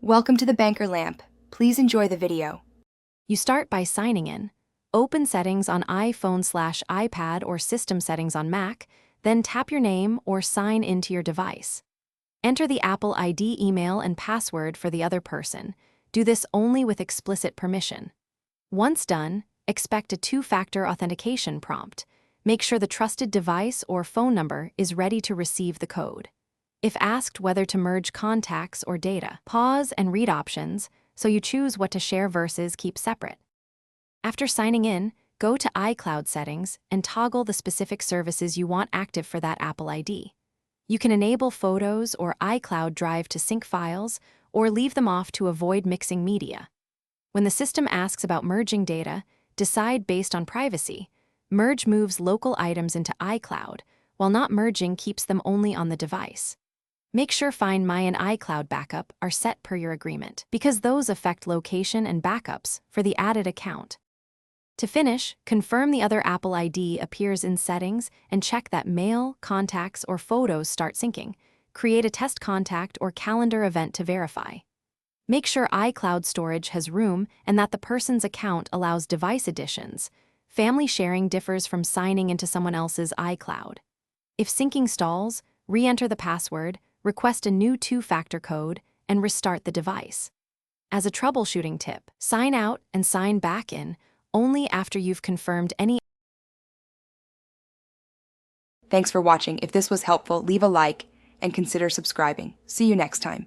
Welcome to the Banker Lamp. Please enjoy the video. You start by signing in. Open Settings on iPhone/iPad or System Settings on Mac, then tap your name or sign into your device. Enter the Apple ID email and password for the other person. Do this only with explicit permission. Once done, expect a two-factor authentication prompt. Make sure the trusted device or phone number is ready to receive the code. If asked whether to merge contacts or data, pause and read options so you choose what to share versus keep separate. After signing in, go to iCloud settings and toggle the specific services you want active for that Apple ID. You can enable Photos or iCloud Drive to sync files or leave them off to avoid mixing media. When the system asks about merging data, decide based on privacy. Merge moves local items into iCloud, while not merging keeps them only on the device. Make sure Find My and iCloud backup are set per your agreement, because those affect location and backups for the added account. To finish, confirm the other Apple ID appears in Settings and check that Mail, Contacts, or Photos start syncing. Create a test contact or calendar event to verify. Make sure iCloud storage has room and that the person's account allows device additions. Family sharing differs from signing into someone else's iCloud. If syncing stalls, re-enter the password, request a new two-factor code, and restart the device. As a troubleshooting tip, sign out and sign back in only after you've confirmed any. Thanks for watching. If this was helpful, leave a like and consider subscribing. See you next time.